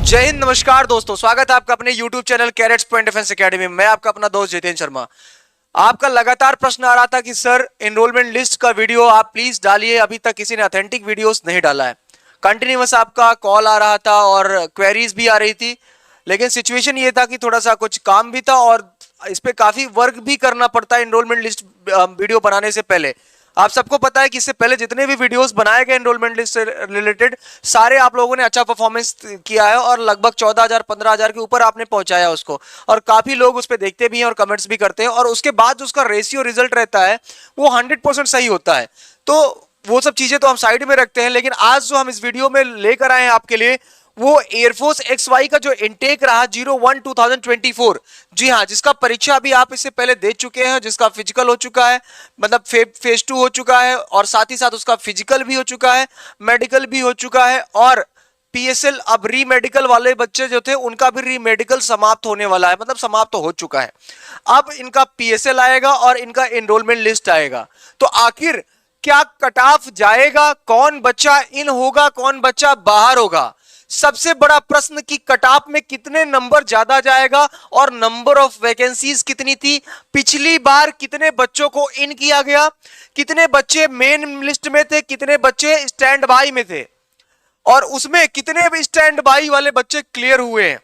जय हिंद, नमस्कार दोस्तों, स्वागत है आपका अपने YouTube channel carets point defence academy में। मैं आपका अपना दोस्त जितेंद्र शर्मा। आपका लगातार प्रश्न आ रहा था कि सर एनरोलमेंट लिस्ट का वीडियो आप प्लीज डालिए, अभी तक किसी ने ऑथेंटिक वीडियोस नहीं डाला है। कंटिन्यूअस आपका कॉल आ रहा था और क्वेरीज भी आ रही थी, लेकिन सिचुएशन ये था कि थोड़ा सा कुछ काम भी था और इस पे काफी वर्क भी करना पड़ता है एनरोलमेंट लिस्ट वीडियो बनाने से पहले। आप सबको पता है कि इससे पहले जितने भी वीडियोस बनाए गए एनरोलमेंट लिस्ट से रिलेटेड, सारे आप लोगों ने अच्छा परफॉर्मेंस किया है और लगभग 14,000 15,000 के ऊपर आपने पहुंचाया उसको, और काफी लोग उस पर देखते भी हैं और कमेंट्स भी करते हैं, और उसके बाद जो उसका रेशियो रिजल्ट रहता है वो 100% सही होता है। तो वो सब चीजें तो हम साइड में रखते हैं, लेकिन आज जो हम इस वीडियो में लेकर आए हैं आपके लिए, वो एयरफोर्स XY का जो इनटेक रहा 01-2024, जी हाँ, जिसका परीक्षा अभी आप इससे पहले दे चुके हैं, जिसका फिजिकल हो चुका है, मतलब फेज 2 हो चुका है, और साथ ही साथ उसका फिजिकल भी हो चुका है, मेडिकल भी हो चुका है, और PSL अब री मेडिकल वाले बच्चे जो थे उनका भी री मेडिकल समाप्त होने वाला है, मतलब समाप्त तो हो चुका है। अब इनका PSL आएगा और इनका एनरोलमेंट लिस्ट आएगा। तो आखिर क्या कट ऑफ जाएगा, कौन बच्चा इन होगा, कौन बच्चा बाहर होगा, सबसे बड़ा प्रश्न कि कट ऑफ में कितने नंबर ज्यादा जाएगा और नंबर ऑफ वैकेंसीज कितनी थी, पिछली बार कितने बच्चों को इन किया गया, कितने बच्चे मेन लिस्ट में थे, कितने बच्चे स्टैंड बाई में थे, और उसमें कितने भी स्टैंड बाई वाले बच्चे क्लियर हुए हैं।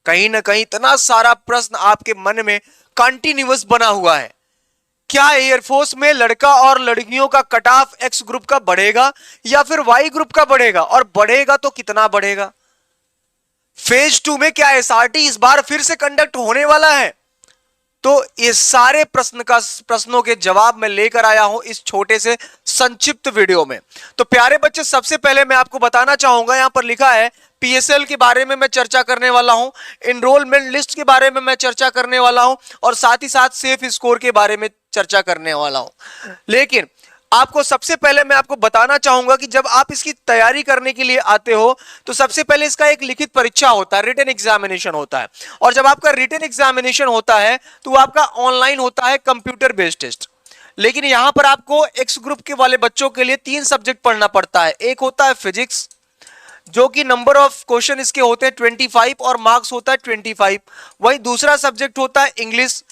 कहीं ना कहीं इतना सारा प्रश्न आपके मन में कंटिन्यूअस बना हुआ है। क्या एयरफोर्स में लड़का और लड़कियों का कट ऑफ एक्स ग्रुप का बढ़ेगा या फिर वाई ग्रुप का बढ़ेगा, और बढ़ेगा तो कितना बढ़ेगा? फेज 2 में क्या SRT इस बार फिर से कंडक्ट होने वाला है? तो ये सारे प्रश्नों के जवाब मैं लेकर आया हूं इस छोटे से संक्षिप्त वीडियो में। तो प्यारे बच्चे, सबसे पहले मैं आपको बताना चाहूंगा, यहां पर लिखा है PSL के बारे में मैं चर्चा करने वाला हूं, एनरोलमेंट लिस्ट के बारे में मैं चर्चा करने वाला हूं, और साथ ही साथ सेफ स्कोर के बारे में चर्चा करने वाला हूं। लेकिन आपको सबसे पहले मैं आपको बताना चाहूंगा कि जब आप इसकी तैयारी करने के लिए आते हो तो सबसे पहले इसका एक लिखित परीक्षा होता है, रिटन एग्जामिनेशन होता है, और जब आपका रिटन एग्जामिनेशन होता है तो आपका ऑनलाइन होता है, कंप्यूटर बेस्ड टेस्ट। लेकिन यहां पर आपको एक्स ग्रुप के वाले बच्चों के लिए 3 सब्जेक्ट पढ़ना पड़ता है। एक होता है फिजिक्स, जो कि नंबर ऑफ क्वेश्चन इसके होते हैं 25 और मार्क्स होता है 25। वही दूसरा सब्जेक्ट होता है इंग्लिश,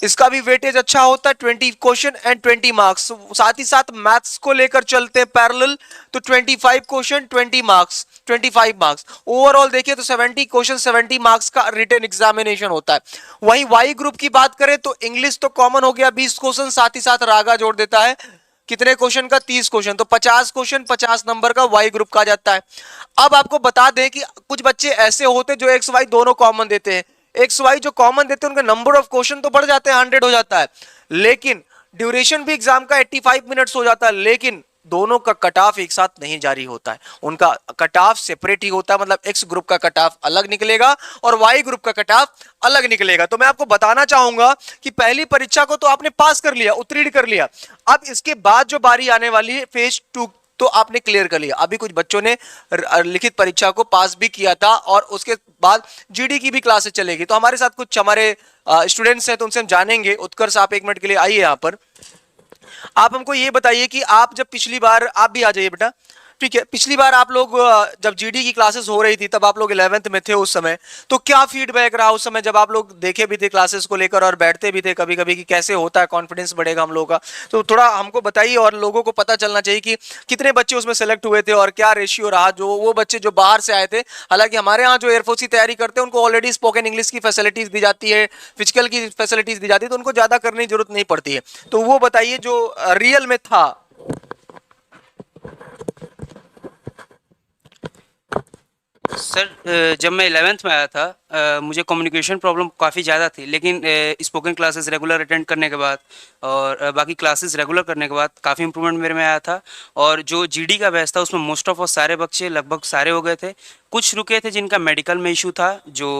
इसका भी वेटेज अच्छा होता है, 20 क्वेश्चन एंड 20 मार्क्स। साथ ही साथ मैथ्स को लेकर चलते हैं पैरेलल, तो 25 क्वेश्चन 20 मार्क्स, 25 मार्क्स। ओवरऑल देखिए तो 70 क्वेश्चन 70 मार्क्स का रिटन एग्जामिनेशन होता है। वहीं वाई ग्रुप की बात करें तो इंग्लिश तो कॉमन हो गया 20 क्वेश्चन, साथ ही साथ रागा जोड़ देता है कितने क्वेश्चन का, 30 क्वेश्चन, तो 50 क्वेश्चन 50 नंबर का वाई ग्रुप का जाता है। अब आपको बता दें कि कुछ बच्चे ऐसे होते जो एक्स वाई दोनों कॉमन देते हैं। एक्स वाई जो कॉमन देते हैं उनका नंबर ऑफ क्वेश्चन तो बढ़ जाते हैं, 100 हो जाता है, लेकिन ड्यूरेशन भी एग्जाम का 85 मिनट्स हो जाता है, लेकिन दोनों का कट ऑफ एक साथ नहीं जारी होता है, उनका कट ऑफ सेपरेट ही होता है। मतलब एक्स ग्रुप का कट ऑफ अलग निकलेगा और वाई ग्रुप का कट ऑफ अलग निकलेगा। तो मैं आपको बताना चाहूंगा कि पहली परीक्षा को तो आपने पास कर लिया, उत्तीर्ण कर लिया, अब इसके बाद जो बारी आने वाली है फेज 2, तो आपने क्लियर कर लिया। अभी कुछ बच्चों ने लिखित परीक्षा को पास भी किया था और उसके बाद GD की भी क्लासेस चलेगी। तो हमारे साथ कुछ हमारे स्टूडेंट्स हैं, तो उनसे हम जानेंगे। उत्कर्ष, आप 1 मिनट के लिए आइए यहाँ पर। आप हमको ये बताइए कि आप जब पिछली बार, आप भी आ जाइए बेटा, ठीक है, पिछली बार आप लोग जब GD की क्लासेस हो रही थी तब आप लोग 11th में थे उस समय, तो क्या फीडबैक रहा उस समय जब आप लोग देखे भी थे क्लासेस को लेकर और बैठते भी थे कभी कभी कि कैसे होता है, कॉन्फिडेंस बढ़ेगा हम लोगों का? तो थोड़ा हमको बताइए, और लोगों को पता चलना चाहिए कि कितने बच्चे उसमें सेलेक्ट हुए थे और क्या रेशियो रहा, जो वो बच्चे जो बाहर से आए थे। हालांकि हमारे यहाँ जो एयरफोर्स की तैयारी करते हैं उनको ऑलरेडी स्पोकन इंग्लिश की फैसिलिटीज दी जाती है, फिजिकल की फैसिलिटीज दी जाती है, तो उनको ज्यादा करने की जरूरत नहीं पड़ती है। तो वो बताइए जो रियल में था। सर, जब मैं 11th में आया था मुझे कम्युनिकेशन प्रॉब्लम काफ़ी ज़्यादा थी, लेकिन स्पोकन क्लासेस रेगुलर अटेंड करने के बाद और बाकी क्लासेस रेगुलर करने के बाद काफ़ी इंप्रूवमेंट मेरे में आया था। और जो GD का बैच था उसमें मोस्ट ऑफ सारे बच्चे लगभग सारे हो गए थे। कुछ रुके थे जिनका मेडिकल में इशू था जो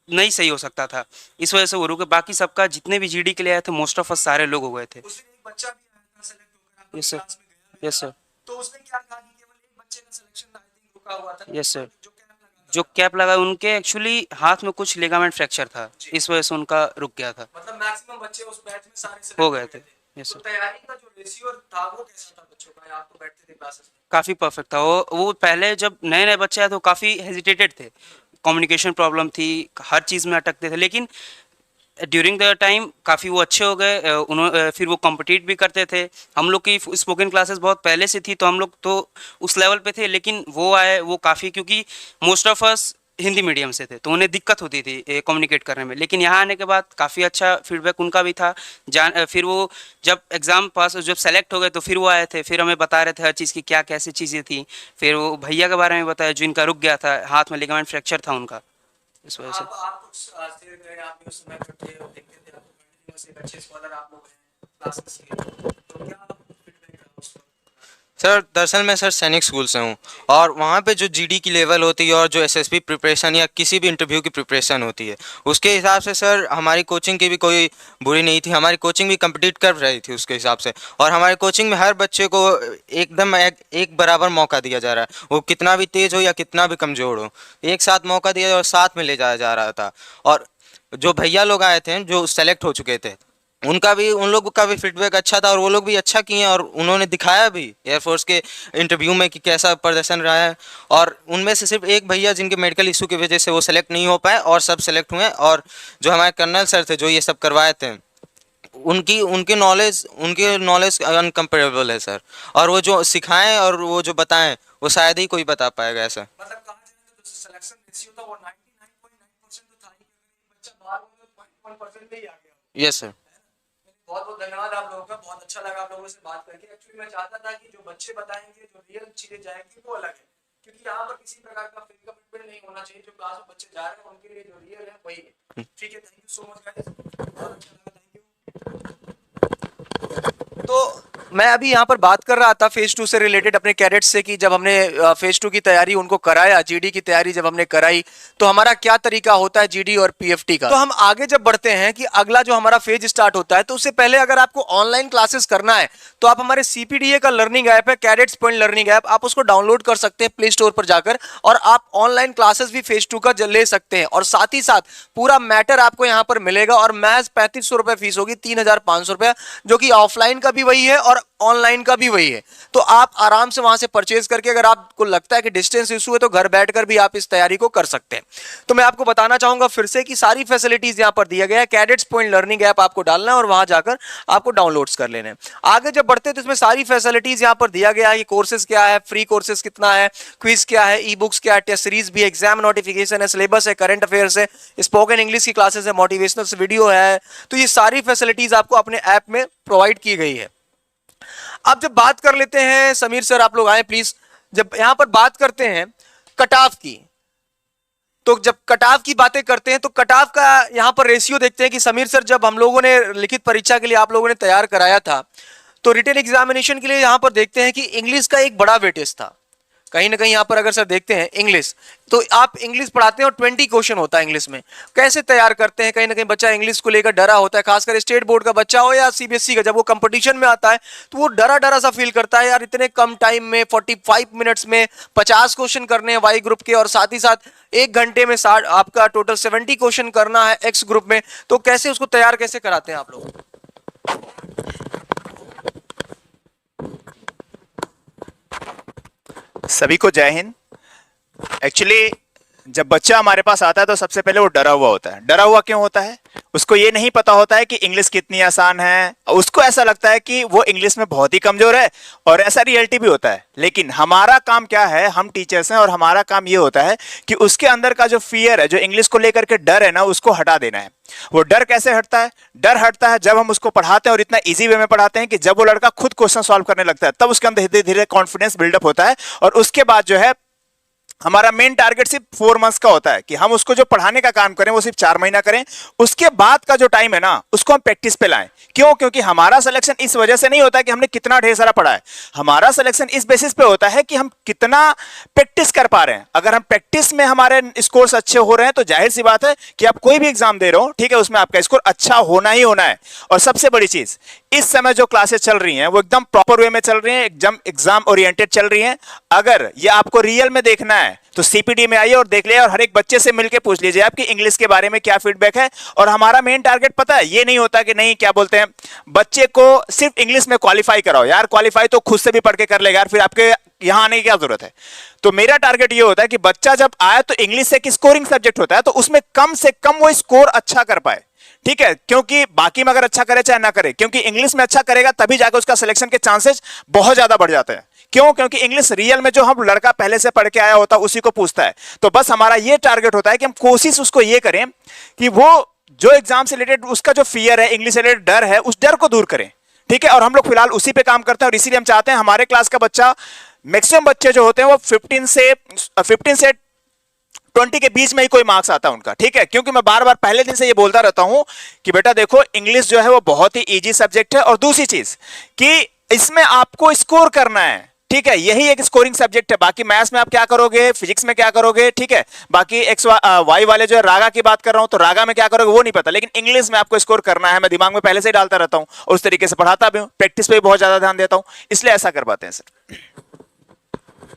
नहीं सही हो सकता था, इस वजह से वो रुके। बाकी सबका जितने भी GD के लिए आए थे मोस्ट ऑफ सारे लोग हो गए थे। उस दिन एक बच्चा भी आया था सेलेक्ट होकर आपकी यस सर। क्लास में गया भी यस था, सर। तो उसने क्या कहा कि केवल एक बच्चे का सिलेक्शन आई थिंक रुका हुआ था, यस सर। जो कैंप लगा था। जो कैप लगा उनके एक्चुअली हाथ में कुछ लिगामेंट फ्रैक्चर था, इस वजह से उनका रुक गया था। मतलब मैक्सिमम बच्चे उस बैच में सारे हो सेलेक्ट गए थे। यस तो सर। तैयारी का जो रेशियो था वो कैसा था बच्चों का, आप तो बैठते थे क्लासेस में? काफ़ी परफेक्ट था वो पहले जब नए नए बच्चे आए तो काफ़ी हेजिटेटेड थे, कम्युनिकेशन प्रॉब्लम थी, हर चीज़ में अटकते थे, लेकिन ड्यूरिंग द टाइम काफ़ी वो अच्छे हो गए। फिर वो कॉम्पिटिट भी करते थे। हम लोग की स्पोकन क्लासेस बहुत पहले से थी तो हम लोग तो उस लेवल पे थे, लेकिन वो आए वो काफ़ी, क्योंकि most of us Hindi medium से थे तो उन्हें दिक्कत होती थी कम्युनिकेट करने में, लेकिन यहाँ आने के बाद काफ़ी अच्छा फीडबैक उनका भी था। फिर वो जब एग्ज़ाम पास जब सेलेक्ट हो गए तो फिर वो आए थे, फिर हमें बता रहे थे हर चीज़ की क्या कैसी चीज़ें थी। फिर वो भैया के बारे में बताया जो इनका रुक गया था, हाथ में लिगामेंट फ्रैक्चर था उनका, इस वजह से। आप कुछ से गए, आप भी उस समय पढ़ते और देखते थे, आपको कंटिन्यूअस एक अच्छे स्कॉलर आप लोग हैं क्लासेस के, तो क्या फीडबैक रहा उस पर? सर दरअसल मैं सर सैनिक स्कूल से हूँ और वहाँ पे जो जीडी की लेवल होती है और जो एसएसबी प्रिपरेशन या किसी भी इंटरव्यू की प्रिपरेशन होती है उसके हिसाब से सर हमारी कोचिंग की भी कोई बुरी नहीं थी। हमारी कोचिंग भी कम्पिटिट कर रही थी उसके हिसाब से, और हमारे कोचिंग में हर बच्चे को एकदम एक बराबर मौका दिया जा रहा है, वो कितना भी तेज़ हो या कितना भी कमज़ोर हो, एक साथ मौका दिया और साथ में ले जाया जा रहा था। और जो भैया लोग आए थे जो सेलेक्ट हो चुके थे उनका भी उन लोगों का भी फीडबैक अच्छा था और वो लोग भी अच्छा किए और उन्होंने दिखाया भी एयरफोर्स के इंटरव्यू में कि कैसा प्रदर्शन रहा है। और उनमें से सिर्फ एक भैया जिनके मेडिकल इशू की वजह से वो सेलेक्ट नहीं हो पाए और सब सेलेक्ट हुए, और जो हमारे कर्नल सर थे जो ये सब करवाए थे उनके नॉलेज अनकम्पेरेबल है सर, और वो जो सिखाएं और वो जो बताएं वो शायद ही कोई बता पाएगा ऐसा। मतलब कहा जाए तो जो सिलेक्शन रेशियो था वो 99.9% तो था ही, अगर एक बच्चा बाहर हो तो 0.1% में ही आ गया। Yes sir. बहुत बहुत धन्यवाद आप लोगों का, बहुत अच्छा लगा आप लोगों से बात करके। एक्चुअली मैं चाहता था कि जो बच्चे बताएंगे, जो रियल चीजें जाएंगी वो अलग है, क्योंकि यहाँ पर किसी प्रकार का फेक कमिटमेंट नहीं होना चाहिए। जो क्लास में बच्चे जा रहे हैं उनके लिए जो रियल है वही है। ठीक है, thank you so much guys, बहुत अच्छा लगा, थैंक यू। तो मैं अभी यहाँ पर बात कर रहा था फेज 2 से रिलेटेड अपने कैडेट्स से कि जब हमने फेज 2 की तैयारी उनको कराया, जीडी की तैयारी जब हमने कराई तो हमारा क्या तरीका होता है जीडी और पीएफटी का। तो हम आगे जब बढ़ते हैं कि अगला जो हमारा फेज स्टार्ट होता है, तो उससे पहले अगर आपको ऑनलाइन क्लासेस करना है तो आप हमारे सीपीडीए का लर्निंग ऐप है, कैडेट्स पॉइंट लर्निंग ऐप, आप उसको डाउनलोड कर सकते हैं प्ले स्टोर पर जाकर, और आप ऑनलाइन क्लासेस भी फेज 2 का ले सकते हैं। और साथ ही साथ पूरा मैटर आपको यहाँ पर मिलेगा, और मैथ्स 3500 रुपए फीस होगी, 3500 रुपया, जो कि ऑफलाइन का भी वही है और ऑनलाइन का भी वही है। तो आप आराम से वहां से परचेज करके, अगर आपको लगता है कि डिस्टेंस इशू है तो घर बैठकर भी आप इस तैयारी को कर सकते हैं। तो मैं आपको बताना चाहूंगा फिर से कि सारी फैसिलिटीज यहां पर दिया गया है। कैडेट्स पॉइंट लर्निंग ऐप आपको डालना है और वहां जाकर आपको डाउनलोड्स कर लेने हैं। आगे जब बढ़ते हैं तो इसमें सारी फैसिलिटीज यहां पर दिया गया है कि कोर्सेज क्या है, फ्री कोर्सेज कितना है, क्विज क्या है, ई बुक्स क्या है, टेस्ट सीरीज भी, एग्जाम नोटिफिकेशन है, सिलेबस है, करंट अफेयर्स है, स्पोकन इंग्लिश की क्लासेस है, मोटिवेशनल वीडियो है। तो ये सारी फैसिलिटीज आपको अपने ऐप में प्रोवाइड की गई है। अब जब बात कर लेते हैं, समीर सर आप लोग आए प्लीज, जब यहां पर बात करते हैं कट ऑफ की, तो जब कट ऑफ की बातें करते हैं तो कट ऑफ का यहां पर रेशियो देखते हैं कि समीर सर जब हम लोगों ने लिखित परीक्षा के लिए आप लोगों ने तैयार कराया था तो रिटन एग्जामिनेशन के लिए यहां पर देखते हैं कि इंग्लिश का एक बड़ा वेटेज था। कहीं ना कहीं यहां पर अगर सर देखते हैं इंग्लिश, तो आप इंग्लिश पढ़ाते हैं और 20 क्वेश्चन होता है इंग्लिश में, कैसे तैयार करते हैं? कहीं ना कहीं बच्चा इंग्लिश को लेकर डरा होता है, खासकर स्टेट बोर्ड का बच्चा हो या सीबीएसई का, जब वो कंपटीशन में आता है तो वो डरा डरा सा फील करता है, यार इतने कम टाइम में 45 मिनट्स में 50 क्वेश्चन करने हैं वाई ग्रुप के, और साथ ही साथ 1 घंटे में 60 आपका टोटल 70 क्वेश्चन करना है एक्स ग्रुप में। तो कैसे उसको तैयार कैसे कराते हैं आप लोग? सभी को जय हिंद। एक्चुअली जब बच्चा हमारे पास आता है तो सबसे पहले वो डरा हुआ होता है। डरा हुआ क्यों होता है? उसको ये नहीं पता होता है कि इंग्लिश कितनी आसान है। उसको ऐसा लगता है कि वो इंग्लिश में बहुत ही कमजोर है, और ऐसा रियलिटी भी होता है। लेकिन हमारा काम क्या है, हम टीचर्स हैं और हमारा काम ये होता है कि उसके अंदर का जो फियर है, जो इंग्लिश को लेकर के डर है ना, उसको हटा देना है। वो डर कैसे हटता है? डर हटता है जब हम उसको पढ़ाते हैं और इतना इजी वे में पढ़ाते हैं कि जब वो लड़का खुद क्वेश्चन सॉल्व करने लगता है तब उसके अंदर धीरे धीरे कॉन्फिडेंस बिल्डअप होता है। और उसके बाद जो है हमारा मेन टारगेट सिर्फ 4 मंथ्स का होता है कि हम उसको जो पढ़ाने का काम करें वो सिर्फ 4 महीना करें। उसके बाद का जो टाइम है ना, उसको हम प्रैक्टिस पे लाएं। क्यों? क्योंकि हमारा सिलेक्शन इस वजह से नहीं होता है कि हमने कितना ढेर सारा पढ़ा है। हमारा सिलेक्शन इस बेसिस पे होता है कि हम कितना प्रैक्टिस कर पा रहे हैं। अगर हम प्रैक्टिस में हमारे स्कोर्स अच्छे हो रहे हैं तो जाहिर सी बात है कि आप कोई भी एग्जाम दे रहे हो, ठीक है, उसमें आपका स्कोर अच्छा होना ही होना है। और सबसे बड़ी चीज, इस समय जो क्लासेस चल रही हैं वो एकदम प्रॉपर वे में चल रही हैं, एकदम एग्जाम ओरिएंटेड चल रही हैं। अगर ये आपको रियल में देखना है तो सीपीडी में आइए और देख लीजिए, और हर एक बच्चे से मिलकर पूछ लीजिए आपकी इंग्लिश के बारे में क्या फीडबैक है। और हमारा मेन टारगेट पता है, ये नहीं होता कि नहीं क्या बोलते हैं, बच्चे को सिर्फ इंग्लिश में क्वालिफाई कराओ यार, क्वालिफाई तो खुद से भी पढ़ के कर लेगा यार, फिर आपके यहां आने की क्या जरूरत है। तो मेरा टारगेट ये होता है कि बच्चा जब आए तो इंग्लिश एक स्कोरिंग सब्जेक्ट होता है, तो उसमें कम से कम वो स्कोर अच्छा कर पाए, ठीक है। क्योंकि बाकी में अगर अच्छा करे चाहे ना करे, क्योंकि इंग्लिश में अच्छा करेगा तभी जाकर उसका सिलेक्शन के चांसेस बहुत ज्यादा बढ़ जाते हैं। क्यों? क्योंकि इंग्लिश रियल में जो हम लड़का पहले से पढ़ के आया होता है उसी को पूछता है। तो बस हमारा ये टारगेट होता है कि हम कोशिश उसको ये करें कि वो जो एग्जाम से रिलेटेड उसका जो फियर है, इंग्लिश से रिलेटेड डर है, उस डर को दूर करें, ठीक है। और हम लोग फिलहाल उसी पे काम करते हैं, और इसीलिए हम चाहते हैं हमारे क्लास का बच्चा, मैक्सिमम बच्चे जो होते हैं वो 15 से 20 के बीच में ही कोई मार्क्स आता है उनका, ठीक है। क्योंकि मैं बार बार पहले दिन से ये बोलता रहता हूं कि बेटा देखो इंग्लिश जो है वो बहुत ही इजी सब्जेक्ट है, और दूसरी चीज कि इसमें आपको स्कोर करना है, ठीक है। यही एक स्कोरिंग सब्जेक्ट है। बाकी मैथ्स में आप क्या करोगे, फिजिक्स में क्या करोगे, ठीक है। बाकी एक्स वाई वाले जो है, रागा की बात कर रहा हूं तो रागा में क्या करोगे वो नहीं पता, लेकिन इंग्लिश में आपको स्कोर करना है। मैं दिमाग में पहले से ही डालता रहता हूं और उस तरीके से पढ़ाता भी हूं, प्रैक्टिस पे भी बहुत ज्यादा ध्यान देता हूं, इसलिए ऐसा कर पाते हैं सर।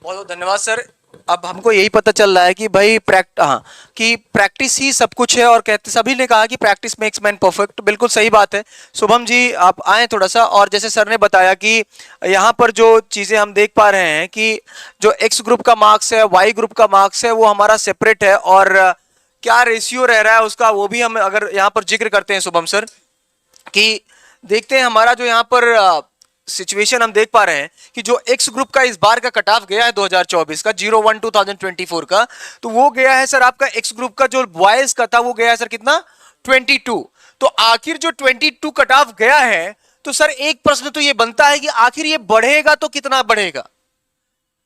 बहुत बहुत धन्यवाद सर। अब हमको यही पता चल रहा है कि भाई कि प्रैक्टिस ही सब कुछ है, और कहते सभी ने कहा कि प्रैक्टिस मेक्स मैन परफेक्ट, बिल्कुल सही बात है। शुभम जी आप आए थोड़ा सा, और जैसे सर ने बताया कि यहाँ पर जो चीजें हम देख पा रहे हैं कि जो एक्स ग्रुप का मार्क्स है, वाई ग्रुप का मार्क्स है, वो हमारा सेपरेट है, और क्या रेशियो रह रहा है उसका वो भी हम अगर यहाँ पर जिक्र करते हैं शुभम सर, कि देखते हैं हमारा जो यहाँ पर सिचुएशन हम देख पा रहे हैं कि जो एक्स ग्रुप का इस बार का कट ऑफ गया है 2024 का 01/2024 का, तो वो गया है सर आपका एक्स ग्रुप का, जो बॉयज का था वो गया है सर कितना 22। तो आखिर जो 22 कट ऑफ गया है, तो सर एक प्रश्न तो ये बनता है कि आखिर ये बढ़ेगा तो कितना बढ़ेगा।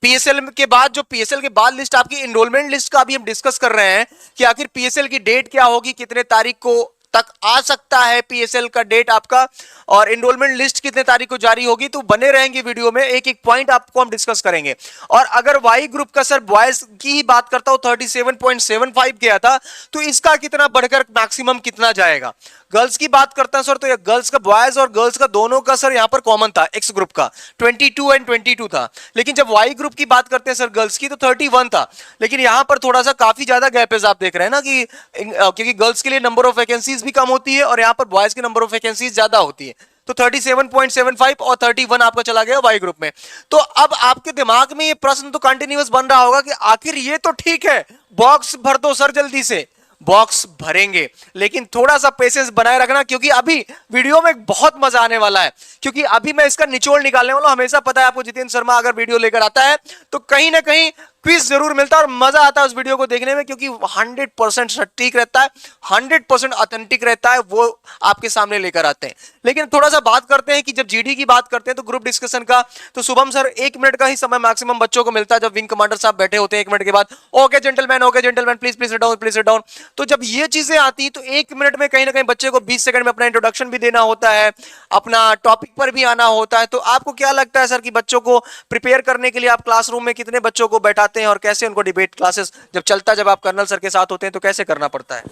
पीएसएल के बाद, जो पीएसएल के बाद लिस्ट आपकी एनरोलमेंट लिस्ट का अभी हम डिस्कस कर रहे हैं कि आखिर पीएसएल की डेट क्या होगी, कितने तारीख को तक आ सकता है पीएसएल का डेट आपका, और एनरोलमेंट लिस्ट कितने तारीख को जारी होगी। तो बने रहेंगे वीडियो में, एक एक पॉइंट आपको हम डिस्कस करेंगे। और अगर वाई ग्रुप का सर बॉयज की ही बात करता हूं 37.75 गया था, तो इसका कितना बढ़कर मैक्सिमम कितना जाएगा। गर्ल्स की बात करता है सर, तो ये गर्ल्स का, बॉयज और गर्ल्स का दोनों का सर यहां पर कॉमन था, एक्स ग्रुप का 22 और 22 था। लेकिन जब वाई ग्रुप की बात करते हैं सर गर्ल्स की, तो 31 था। लेकिन यहां पर थोड़ा सा काफी ज्यादा गैपेज आप देख रहे हैं ना, कि क्योंकि गर्ल्स के लिए नंबर ऑफ वैकेंसीज भी कम होती है और यहां पर बॉयज की नंबर ऑफ वैकेंसीज ज्यादा होती है। तो 37.75 और 31 आपका चला गया वाई ग्रुप में। तो अब आपके दिमाग में ये प्रश्न तो कंटिन्यूअस बन रहा होगा कि आखिर ये तो ठीक है, बॉक्स भर दो सर जल्दी से। बॉक्स भरेंगे, लेकिन थोड़ा सा पेशेंस बनाए रखना, क्योंकि अभी वीडियो में बहुत मजा आने वाला है। क्योंकि अभी मैं इसका निचोड़ निकालने वाला हूं। हमेशा पता है आपको, जितेंद्र शर्मा अगर वीडियो लेकर आता है तो कहीं ना कहीं क्विज जरूर मिलता है और मजा आता है उस वीडियो को देखने में, क्योंकि 100% सटीक रहता है, 100% ऑथेंटिक रहता है, वो आपके सामने लेकर आते हैं। लेकिन थोड़ा सा बात करते हैं कि जब जीडी की बात करते हैं तो ग्रुप डिस्कशन का, तो शुभम सर 1 मिनट का ही समय मैक्सिमम बच्चों को मिलता है। जब विंग कमांडर साहब बैठे होते हैं 1 मिनट के बाद, okay gentleman please please sit down, please sit down. तो जब ये चीजें आती हैं तो 1 मिनट में कहीं ना कहीं बच्चे को 20 सेकंड में अपना इंट्रोडक्शन भी देना होता है, अपना टॉपिक पर भी आना होता है। तो आपको क्या लगता है सर कि बच्चों को प्रिपेयर करने के लिए आप क्लासरूम में कितने बच्चों को बैठाते हैं, और कैसे उनको डिबेट क्लासेस जब चलता, जब आप कर्नल सर के साथ होते हैं तो कैसे करना पड़ता है?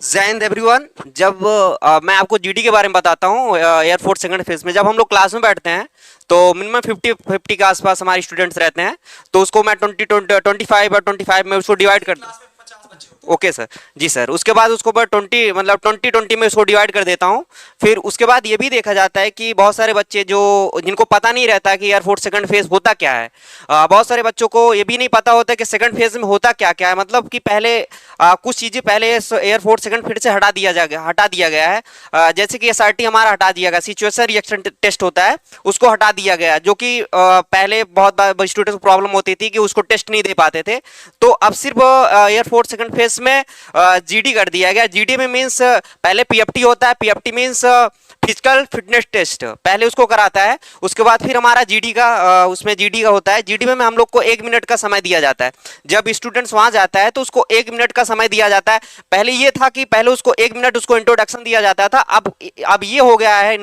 जय हिंद एवरीवन। जब मैं आपको जीडी के बारे में बताता हूँ, एयरफोर्स सेकंड फेज में जब हम लोग क्लास में बैठते हैं तो मिनिमम 50 के आसपास हमारे स्टूडेंट्स रहते हैं। तो उसको मैं 25 और 25 में उसको डिवाइड कर, ओके सर, जी सर। उसके बाद उसको मैं 20 में उसको डिवाइड कर देता हूँ। फिर उसके बाद ये भी देखा जाता है कि बहुत सारे बच्चे जो जिनको पता नहीं रहता कि एयरफोर्स सेकंड फेज होता क्या है, बहुत सारे बच्चों को ये भी नहीं पता होता कि सेकंड फेज में होता क्या क्या है। मतलब कि पहले कुछ चीज़ें पहले एयरफोर्स सेकंड फेज से हटा दिया गया है। जैसे कि SRT हमारा हटा दिया गया, सिचुएशन रिएक्शन टेस्ट होता है, उसको हटा दिया गया, जो कि पहले बहुत बार स्टूडेंट्स को प्रॉब्लम होती थी कि उसको टेस्ट नहीं दे पाते थे। तो अब सिर्फ एयरफोर्स सेकंड फेज में जीडी कर दिया गया। जीडी में मीन्स पहले पीएफटी होता है, PFT means physical fitness test पहले उसको कराता है, उसके बाद फिर हमारा जीडी का उसमें जीडी का होता है। जीडी में हम लोग को 1 मिनट का समय दिया जाता है। जब स्टूडेंट्स वहां जाता है तो उसको 1 मिनट का समय दिया जाता है। पहले ये था कि पहले उसको 1 मिनट उसको इंट्रोडक्शन दिया जाता था, अब ये हो गया है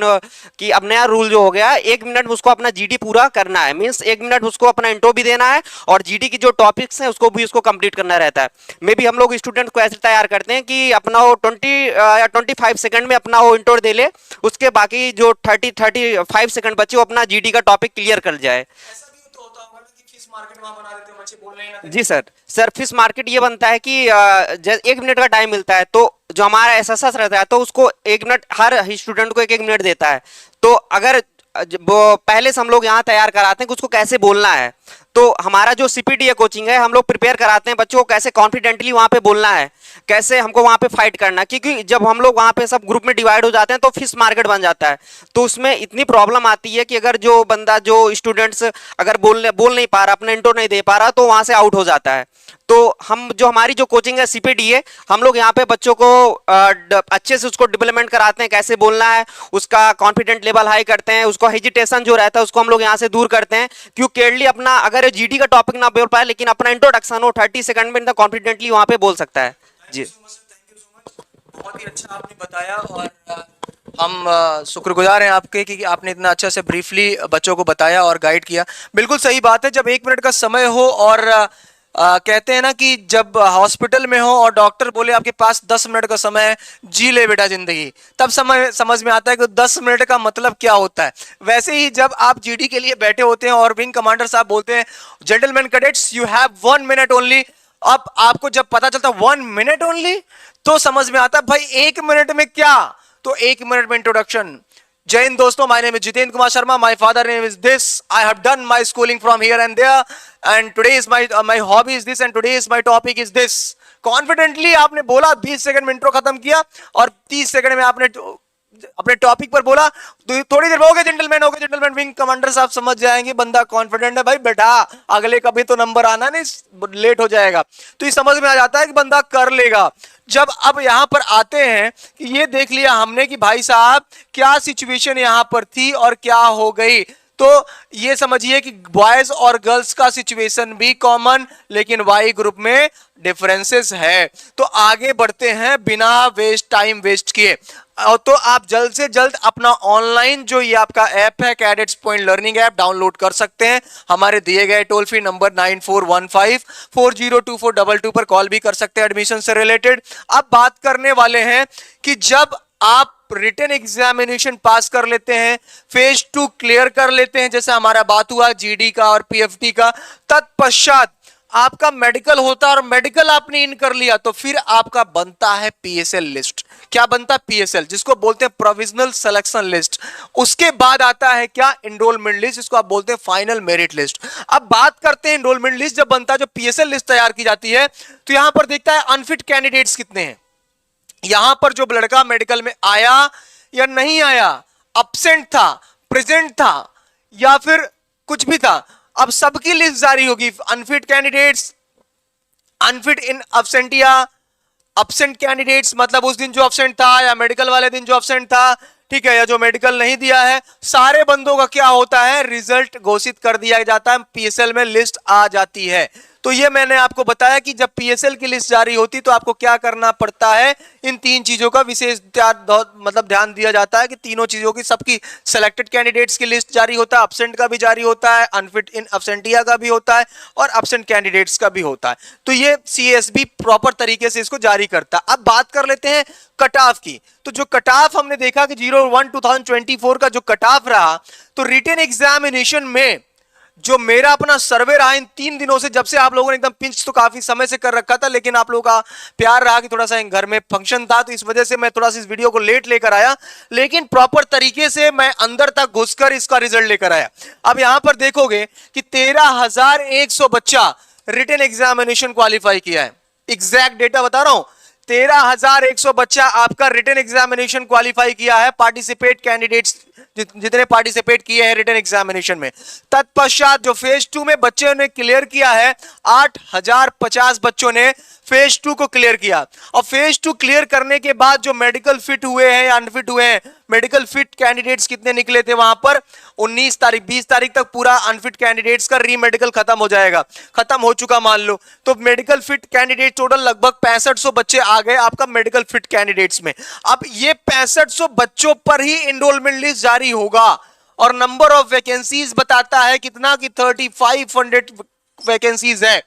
कि अब नया रूल जो हो गया है 1 मिनट में उसको अपना जीडी पूरा करना है। मीन्स 1 मिनट उसको अपना इंट्रो भी देना है और जीडी की जो टॉपिक्स हैं उसको भी उसको कंप्लीट करना रहता है। मे बी हम लोग स्टूडेंट को ऐसे तैयार करते हैं कि अपना वो 20 या 25 सेकंड में अपना वो इंट्रो दे ले, उसके बाकी जो 35 सेकंड बचे वो अपना जीडी का टॉपिक क्लियर कर जाए। ऐसा भी तो होता होगा ना कि फिश मार्केट वहां बना देते हैं, बच्चे बोलने ही ना देते। जी सर फिश मार्केट ये बनता है कि 1 मिनट का टाइम मिलता है, तो जो हमारा एसएसएस रहता है तो उसको 1 मिनट हर स्टूडेंट को 1 मिनट देता है। तो अगर वो पहले से हम लोग यहाँ तैयार कराते हैं कि उसको कैसे बोलना है, तो हमारा जो सीपीटीए कोचिंग है हम लोग प्रिपेयर कराते हैं बच्चों को कैसे कॉन्फिडेंटली वहाँ पे बोलना है, कैसे हमको वहाँ पे फाइट करना है। क्योंकि जब हम लोग वहाँ पे सब ग्रुप में डिवाइड हो जाते हैं तो फिश मार्केट बन जाता है। तो उसमें इतनी प्रॉब्लम आती है कि अगर जो बंदा जो स्टूडेंट्स अगर बोल नहीं पा रहा, अपना इंट्रो नहीं दे पा रहा, तो वहाँ से आउट हो जाता है। तो हम जो हमारी जो कोचिंग है सीपीटीए, हम लोग यहाँ पे बच्चों को अच्छे से उसको डेवलपमेंट कराते हैं, कैसे बोलना है, उसका कॉन्फिडेंट लेवल हाई करते हैं, उसको हेजिटेशन जो रहता है उसको हम लोग यहाँ से दूर करते हैं। क्योंकि केयरली अपना अगर जीडी का टॉपिक ना बोल पाए लेकिन अपना इंट्रोडक्शन हो 30 सेकंड में कॉन्फिडेंटली वहाँ पे बोल सकता है। जी बहुत ही अच्छा आपने बताया और हम शुक्रगुजार हैं आपके कि आपने इतना अच्छा से ब्रीफली बच्चों को बताया और गाइड किया। बिल्कुल सही बात है, जब 1 मिनट का समय हो और कहते हैं ना कि जब हॉस्पिटल में हो और डॉक्टर बोले आपके पास 10 मिनट का समय है, जी ले बेटा जिंदगी, तब समझ में आता है कि 10 मिनट का मतलब क्या होता है। वैसे ही जब आप जीडी के लिए बैठे होते हैं और विंग कमांडर साहब बोलते हैं gentleman cadets you have 1 minute only, अब आपको जब पता चलता 1 मिनट ओनली तो समझ में आता भाई 1 मिनट में क्या, तो 1 मिनट में इंट्रोडक्शन। जय हिंद दोस्तों, my name is Jitendra Kumar Sharma, my father name is this, I have done my schooling from here and there and today is my hobby is this and today is my topic is this. Confidently आपने बोला, 20 second में intro खत्म किया और 30 second में आपने अपने topic पर बोला। तो थोड़ी देर हो गए जेंटलमैन विंग कमांडर साहब समझ जाएंगे बंदा कॉन्फिडेंट है, भाई बेटा अगले कभी तो नंबर आना नहीं, लेट हो जाएगा। तो ये समझ में आ जाता है कि बंदा कर लेगा। जब अब यहां पर आते हैं कि ये देख लिया हमने कि भाई साहब क्या सिचुएशन यहां पर थी और क्या हो गई, तो ये समझिए कि बॉयज और गर्ल्स का सिचुएशन भी कॉमन, लेकिन वाई ग्रुप में डिफरेंसेस है। तो आगे बढ़ते हैं बिना टाइम वेस्ट किए। और तो आप जल्द से जल्द अपना ऑनलाइन जो ये आपका ऐप है cadets point learning app download कर सकते हैं। हमारे दिए गए टोल फ्री नंबर 9415402422 पर कॉल भी कर सकते हैं एडमिशन से रिलेटेड। अब बात करने वाले हैं कि जब आप रिटन एग्जामिनेशन पास कर लेते हैं, फेज 2 क्लियर कर लेते हैं, जैसे हमारा बात हुआ जीडी का और पीएफटी का, तत्पश्चात आपका मेडिकल होता है और मेडिकल आपने इन कर लिया तो फिर आपका बनता है पीएसएल लिस्ट। क्या बनता है? पीएसएल, जिसको बोलते हैं प्रोविजनल सिलेक्शन लिस्ट। उसके बाद आता है क्या? एनरोलमेंट लिस्ट, जिसको आप बोलते हैं फाइनल मेरिट लिस्ट। अब बात करते हैं एनरोलमेंट लिस्ट जब बनता है, जो पीएसएल लिस्ट तैयार की जाती है, तो यहां पर देखता है अनफिट कैंडिडेट्स कितने हैं। यहां पर जो लड़का मेडिकल में आया या नहीं आया, अब्सेंट था, प्रेजेंट था या फिर कुछ भी था, अब सबकी लिस्ट जारी होगी। अनफिट कैंडिडेट्स, अनफिट इन अब्सेंटिया, अब्सेंट कैंडिडेट्स मतलब उस दिन जो अब्सेंट था या मेडिकल वाले दिन जो अब्सेंट था, ठीक है, या जो मेडिकल नहीं दिया है, सारे बंदों का क्या होता है? रिजल्ट घोषित कर दिया जाता है, पीएसएल में लिस्ट आ जाती है। तो ये मैंने आपको बताया कि जब पीएसएल की लिस्ट जारी होती तो आपको क्या करना पड़ता है, इन 3 चीजों का विशेष ध्यान दिया जाता है कि तीनों चीजों की, सबकी सिलेक्टेड कैंडिडेट्स की लिस्ट जारी होता है, अब्सेंट का भी जारी होता है, अनफिट इन अब्सेंटिया का भी होता है और अब्सेंट कैंडिडेट्स का भी होता है। तो ये सीएसबी प्रॉपर तरीके से इसको जारी करता है। अब बात कर लेते हैं कट ऑफ की। तो जो कट ऑफ हमने देखा कि 01/2024 का जो कट ऑफ रहा, तो रिटन एग्जामिनेशन में जो मेरा अपना सर्वे रहा इन 3 दिनों से, जब से आप लोगों ने एकदम पिंच तो काफी समय से कर रखा था, लेकिन आप लोगों का प्यार रहा कि थोड़ा सा घर में फंक्शन था, तो इस वजह से मैं थोड़ा सा इस वीडियो को लेट लेकर आया, लेकिन प्रॉपर तरीके से मैं अंदर तक घुसकर इसका रिजल्ट लेकर आया। अब यहां पर देखोगे कि 13,100 बच्चा रिटन एग्जामिनेशन क्वालिफाई किया है। एग्जैक्ट डेटा बता रहा हूं, 13,100 बच्चा आपका रिटन एग्जामिनेशन क्वालिफाई किया है। पार्टिसिपेट कैंडिडेट्स जितने पार्टिसिपेट किए हैं रिटन एग्जामिनेशन में। तत्पश्चात जो फेज 2 में बच्चों ने क्लियर किया है, 8050 बच्चों ने फेज 2 को क्लियर किया। और फेज 2 क्लियर करने के बाद जो मेडिकल फिट हुए हैं या अनफिट हुए हैं, मेडिकल फिट कैंडिडेट्स कितने निकले थे वहां पर 19 तारीख 20 तारीख तक पूरा अनफिट कैंडिडेट्स का री मेडिकल खत्म हो जाएगा, खत्म हो चुका मान लो। तो मेडिकल फिट कैंडिडेट टोटल लगभग 6500 बच्चे आ गए आपका मेडिकल फिट कैंडिडेट्स में। अब ये 6500 बच्चों पर ही एनरोलमेंट लिस्ट जारी होगा और नंबर ऑफ वैकेंसीज बताता है कितना कि 3500 वैकेंसीज है।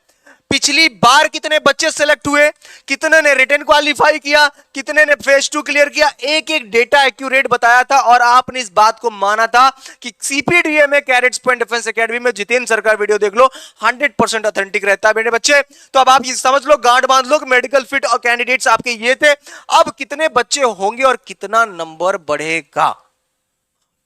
पिछली बार कितने बच्चे सेलेक्ट हुए, कितने ने रिटन क्वालिफाई किया, कितने ने फेज 2 क्लियर किया, एक एक डेटा एक्यूरेट बताया था और आपने इस बात को माना था कि सीपीडीए में कैडेट्स पॉइंट डिफेंस एकेडमी में जितेंद्र सर का वीडियो देख लो 100% ऑथेंटिक रहता है मेरे बच्चे। तो अब आप ये समझ लो, गांठ बांध लो, मेडिकल फिट और कैंडिडेट्स आपके ये थे। अब कितने बच्चे होंगे और कितना नंबर बढ़ेगा,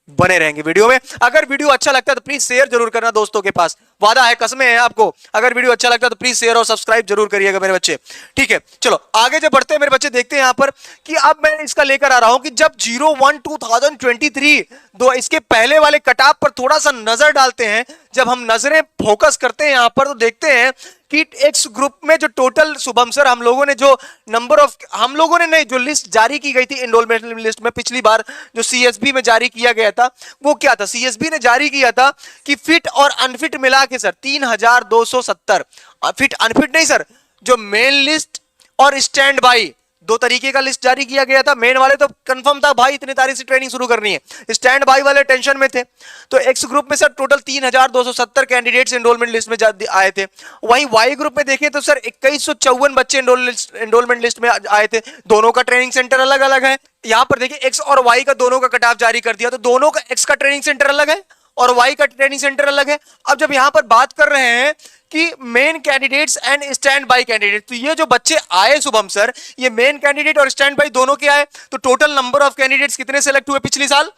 बने रहेंगे वीडियो में। अगर वीडियो अच्छा लगता है तो प्लीज शेयर जरूर करना दोस्तों के पास, वादा है, कसमें है आपको। अगर वीडियो अच्छा लगता है तो प्लीज शेयर और सब्सक्राइब जरूर करिएगा मेरे बच्चे, ठीक है। चलो आगे जब बढ़ते हैं मेरे बच्चे, देखते हैं यहां पर कि अब मैं इसका लेकर आ रहा हूं कि जब 01/2023 दो इसके पहले वाले कटाप पर थोड़ा सा नजर डालते हैं। जब हम नजरें फोकस करते हैं यहां पर तो देखते हैं कि एक्स ग्रुप में जो टोटल, शुभम सर, हम लोगों ने जो नंबर ऑफ, हम लोगों ने नहीं, जो लिस्ट जारी की गई थी एनरोलमेंट लिस्ट में पिछली बार जो सीएसबी में जारी किया गया था, वो क्या था, सीएसबी ने जारी किया था कि फिट और अनफिट मिला के सर 3270, फिट अनफिट नहीं सर, जो मेन लिस्ट और स्टैंड बाई दो तरीके का लिस्ट जारी किया गया था। मेन वाले तो कंफर्म था भाई इतनी तारीख से ट्रेनिंग शुरू करनी है, स्टैंड बाई वाले टेंशन में थे। तो एक्स ग्रुप में sir total 3270 candidates enrolment list में आए थे। वहीं वाई ग्रुप में देखें तो सर 2154 बच्चे एनरोलमेंट लिस्ट में आए थे। दोनों का ट्रेनिंग सेंटर अलग अलग है। यहां पर देखिए एक्स और वाई का दोनों का कट ऑफ जारी कर दिया, तो दोनों का एक्स का ट्रेनिंग सेंटर अलग है और वाई का ट्रेनिंग सेंटर अलग है। अब जब यहां पर बात कर रहे हैं कि main candidates and stand by candidate, तो ये जो बच्चे आए शुभम सर, ये मेन कैंडिडेट और स्टैंड बाई दोनों के आए। तो टोटल नंबर ऑफ कैंडिडेट्स कितने सेलेक्ट हुए पिछले साल,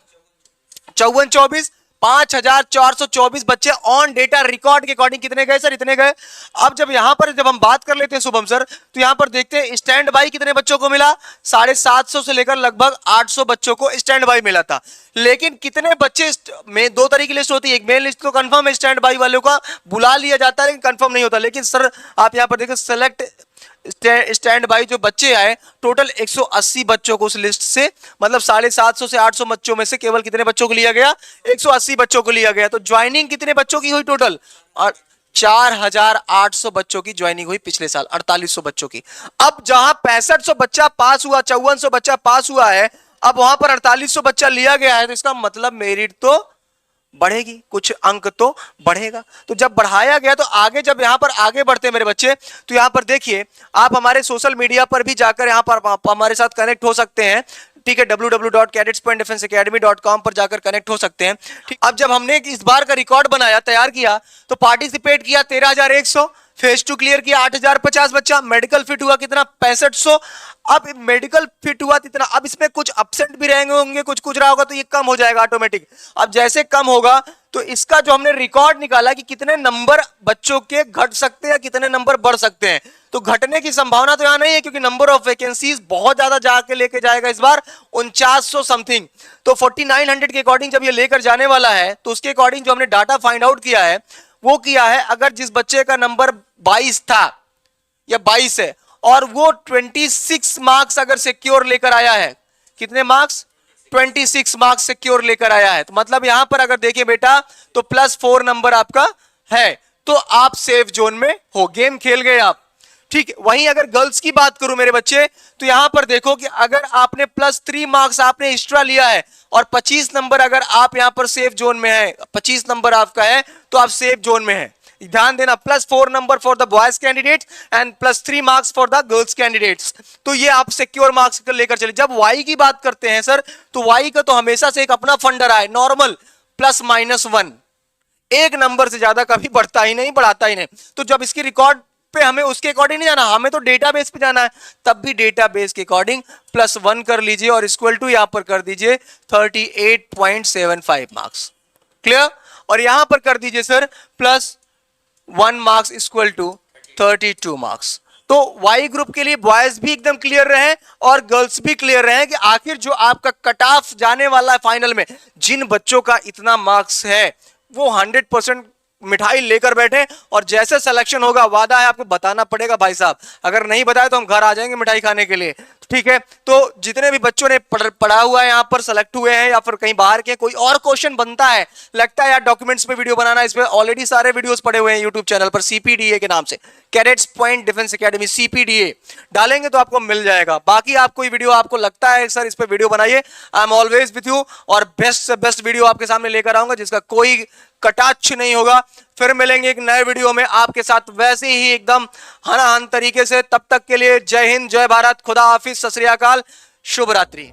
5424, 5424 बच्चे ऑन डेटा रिकॉर्ड के अकॉर्डिंग कितने गए सर, इतने गए। अब जब यहां पर जब हम बात कर लेते हैं शुभम सर, तो यहां पर देखते हैं स्टैंड बाई कितने बच्चों को मिला, 750 से लेकर लगभग 800 बच्चों को स्टैंड बाई मिला था। लेकिन कितने बच्चे में दो तरह की लिस्ट होती है, एक मेन लिस्ट तो कंफर्म है, स्टैंड बाई वालों का बुला लिया जाता है लेकिन कंफर्म नहीं होता। लेकिन सर आप यहां पर देखो सेलेक्ट स्टैंड बाई जो बच्चे आए टोटल 180 बच्चों को उस लिस्ट से, मतलब 750 से 800 बच्चों में से केवल कितने बच्चों को लिया गया, 180 बच्चों को लिया गया। तो ज्वाइनिंग कितने बच्चों की हुई टोटल, और 4800 बच्चों की ज्वाइनिंग हुई पिछले साल, 4800 बच्चों की। अब जहां 6500 बच्चा पास हुआ, 5400 बच्चा पास हुआ है, अब वहां पर 4800 बच्चा लिया गया है, तो इसका मतलब मेरिट तो बढ़ेगी, कुछ अंक तो बढ़ेगा। तो जब बढ़ाया गया तो आगे जब यहां पर आगे बढ़ते हैं मेरे बच्चे, तो यहां पर देखिए आप हमारे सोशल मीडिया पर भी जाकर यहां पर आप हमारे साथ कनेक्ट हो सकते हैं, ठीक है। www.cadetspointdefenseacademy.com पर जाकर कनेक्ट हो सकते हैं, ठीक। अब जब हमने इस बार का रिकॉर्ड बनाया, तैयार किया, तो पार्टिसिपेट किया 13100, फेज 2 क्लियर किया 8050 बच्चा, मेडिकल फिट हुआ कितना 6500। अब मेडिकल फिट हुआ कितना, अब इसमें कुछ अपसेंट भी रहेंगे होंगे, कुछ कुछ रहा होगा, तो ये कम हो जाएगा ऑटोमेटिक। अब जैसे कम होगा तो इसका जो हमने रिकॉर्ड निकाला कि कितने नंबर बच्चों के घट सकते हैं, कितने नंबर बढ़ सकते हैं, तो घटने की संभावना तो यहां नहीं है क्योंकि नंबर ऑफ वैकेंसीज बहुत ज्यादा जाके लेके जाएगा इस बार 4900 समथिंग। तो 4900 के अकॉर्डिंग जब ये लेकर जाने वाला है, तो उसके अकॉर्डिंग जो हमने डाटा फाइंड आउट किया है वो किया है, अगर जिस बच्चे का नंबर 22 था या 22 है और वो 26 मार्क्स अगर सिक्योर लेकर आया है, कितने मार्क्स, 26 मार्क्स सिक्योर लेकर आया है, तो मतलब यहां पर अगर देखें बेटा तो +4 नंबर आपका है, तो आप सेफ जोन में हो, गेम खेल गए आप, ठीक है। वहीं अगर गर्ल्स की बात करूं मेरे बच्चे, तो यहां पर देखो कि अगर आपने +3 मार्क्स आपने एक्स्ट्रा लिया है और 25 नंबर अगर आप यहां पर सेफ जोन में है, 25 नंबर आपका है, तो आप सेफ जोन में है। ध्यान देना, +4 number for the boys candidates and +3 marks for the girls candidates, तो ये आप सिक्योर मार्क्स लेकर चले। जब वाई की बात करते हैं सर, तो वाई का तो हमेशा से एक अपना फंड रहा है, नॉर्मल +-1, एक नंबर से ज्यादा कभी बढ़ता ही नहीं, बढ़ाता ही नहीं। तो जब इसकी रिकॉर्ड पे हमें उसके अकॉर्डिंग नहीं जाना, हमें तो डेटाबेस पे जाना है, तब भी डेटाबेस के अकॉर्डिंग +1 कर लीजिए और इक्वल टू यहां पर कर दीजिए 38.75 मार्क्स, क्लियर। और यहां पर कर दीजिए sir +1 marks equal to 32 marks, तो वाई ग्रुप के लिए बॉयज भी एकदम क्लियर रहे और गर्ल्स भी क्लियर रहे कि आखिर जो आपका कट ऑफ जाने वाला है फाइनल में, जिन बच्चों का इतना मार्क्स है वो 100% मिठाई लेकर बैठे, और जैसे सिलेक्शन होगा वादा है आपको बताना पड़ेगा भाई साहब, अगर नहीं बताया तो हम घर आ जाएंगे मिठाई खाने के लिए, ठीक है। तो जितने भी बच्चों ने पढ़ा हुआ है, यहाँ पर सेलेक्ट हुए हैं या फिर कहीं बाहर के, कोई और क्वेश्चन बनता है, लगता है यार डॉक्यूमेंट्स पे वीडियो बनाना, इस पे ऑलरेडी सारे वीडियोस पड़े हुए हैं यूट्यूब चैनल पर, CPDA के नाम से, cadets point defence academy CPDA डालेंगे तो आपको मिल जाएगा। बाकी आप कोई वीडियो आपको लगता है सर इस पे वीडियो बनाइए, I am always with you, और बेस्ट से बेस्ट वीडियो आपके सामने लेकर आऊंगा जिसका कोई कटाक्ष नहीं होगा। फिर मिलेंगे एक नए वीडियो में आपके साथ वैसे ही एकदम हनाहन तरीके से। तब तक के लिए जय हिंद, जय भारत, खुदा हाफिज, सत श्री अकाल, शुभ रात्रि।